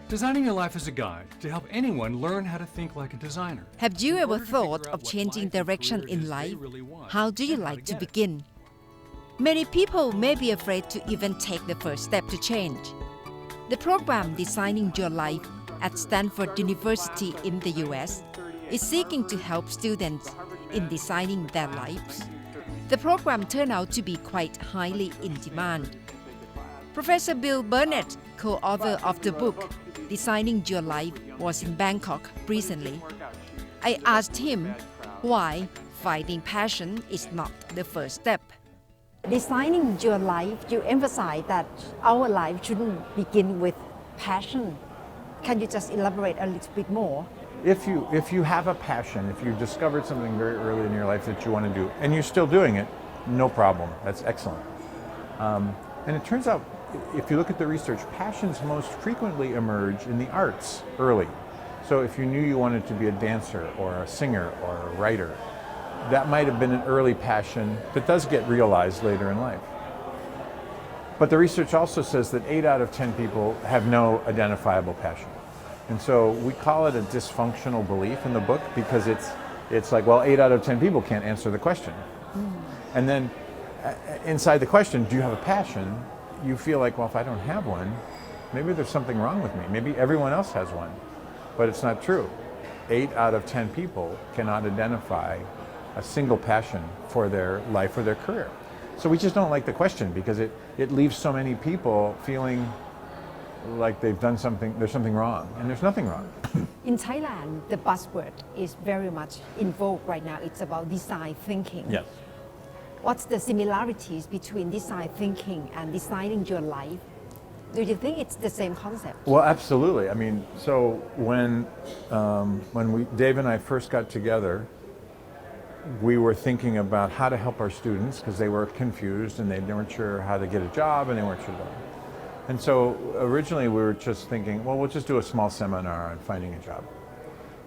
Designing your life is a guide to help anyone learn how to think like a designer. Have you ever thought of changing direction in life? How do you like to begin? Many people may be afraid to even take the first step to change. The program Designing Your Life at Stanford University in the US is seeking to help students in designing their lives. The program turned out to be quite highly in demand. Professor Bill Burnett, co-author of the book Designing Your Life, was in Bangkok recently. I asked him why finding passion is not the first step. Designing your life, you emphasize that our life shouldn't begin with passion. Can you just elaborate a little bit more? If you have a passion, if you've discovered something very early in your life that you want to do, and you're still doing it, no problem. That's excellent. And it turns out, if you look at the research, passions most frequently emerge in the arts early. So if you knew you wanted to be a dancer or a singer or a writer, that might have been an early passion that does get realized later in life. But the research also says that 8 out of 10 people have no identifiable passion. And so we call it a dysfunctional belief in the book because it's like, well, 8 out of 10 people can't answer the question. And then inside the question, do you have a passion? You feel like, well, if I don't have one, maybe there's something wrong with me. Maybe everyone else has one. But it's not true. 8 out of 10 people cannot identify a single passion for their life or their career. So we just don't like the question because it leaves so many people feeling like they've done something, there's something wrong, and there's nothing wrong. In Thailand, the buzzword is very much in vogue right now. It's about design thinking. Yes. What's the similarities between design thinking and designing your life? Do you think it's the same concept? Well, absolutely. I mean, so when Dave and I first got together, we were thinking about how to help our students because they were confused and they weren't sure how to get a job and they weren't sure. And so originally we were just thinking, well, we'll just do a small seminar on finding a job.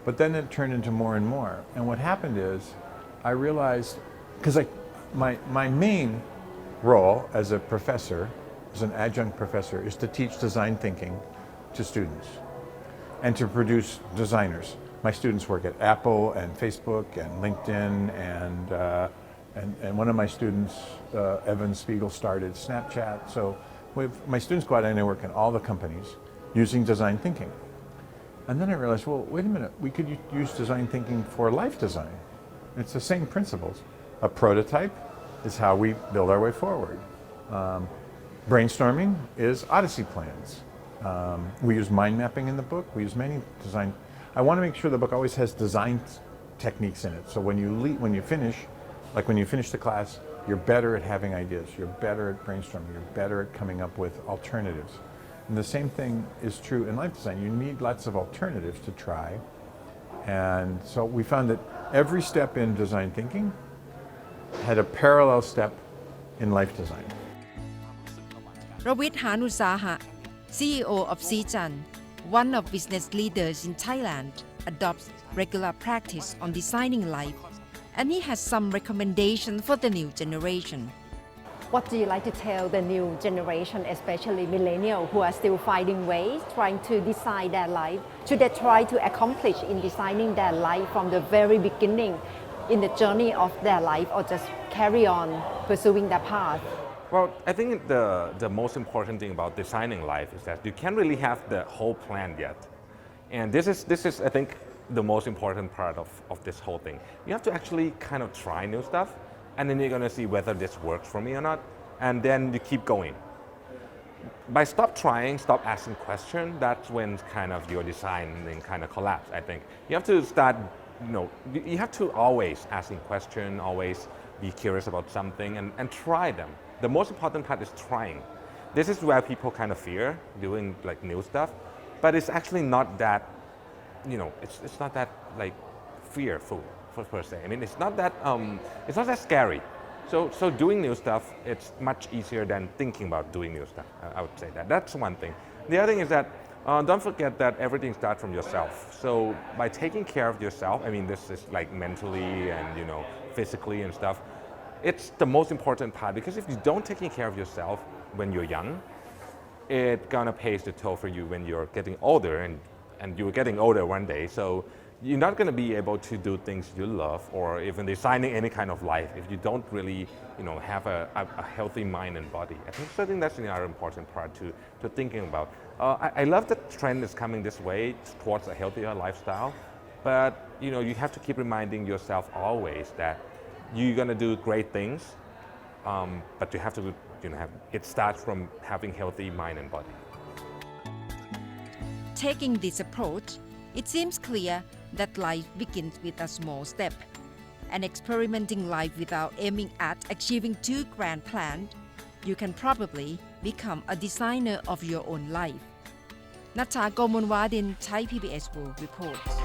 But then it turned into more and more. And what happened is I realized, because my main role as a professor, as an adjunct professor, is to teach design thinking to students and to produce designers. My students work at Apple and Facebook and LinkedIn and one of my students, Evan Spiegel, started Snapchat. So my students go out and they work in all the companies using design thinking. And then I realized, well, wait a minute, we could use design thinking for life design. It's the same principles. A prototype is how we build our way forward. Brainstorming is Odyssey plans. We use mind mapping in the book. We use many design. I want to make sure the book always has design techniques in it. So when you finish the class, you're better at having ideas. You're better at brainstorming. You're better at coming up with alternatives. And the same thing is true in life design. You need lots of alternatives to try. And so we found that every step in design thinking had a parallel step in life design. Rawit Hanusaha, CEO of Sijan, one of business leaders in Thailand, adopts regular practice on designing life, and he has some recommendations for the new generation. What do you like to tell the new generation, especially millennials who are still finding ways, trying to design their life? Should they try to accomplish in designing their life from the very beginning in the journey of their life, or just carry on pursuing their path? Well, I think the most important thing about designing life is that you can't really have the whole plan yet. And this is I think, the most important part of this whole thing. You have to actually kind of try new stuff, and then you're going to see whether this works for me or not, and then you keep going. By stop trying, stop asking questions, that's when kind of your designing kind of collapse, I think. You have to start, you have to always asking questions, always be curious about something and try them. The most important part is trying. This is where people kind of fear doing like new stuff, but it's actually not that, it's not that like fearful per se. I mean, it's not that scary. So doing new stuff, it's much easier than thinking about doing new stuff. I would say that. That's one thing. The other thing is that don't forget that everything starts from yourself. So by taking care of yourself, I mean, this is like mentally and physically and stuff. It's the most important part, because if you don't take care of yourself when you're young, it's gonna pay the toll for you when you're getting older and you're getting older one day. So you're not gonna be able to do things you love or even designing any kind of life if you don't really, have a healthy mind and body. I think certainly that's another important part to thinking about. I love that trend is coming this way towards a healthier lifestyle, but you have to keep reminding yourself always that you're gonna do great things, but you have to, it starts from having healthy mind and body. Taking this approach, it seems clear that life begins with a small step. And experimenting life without aiming at achieving too grand planned, you can probably become a designer of your own life. Nacha Gomonwadin, Thai PBS World reports.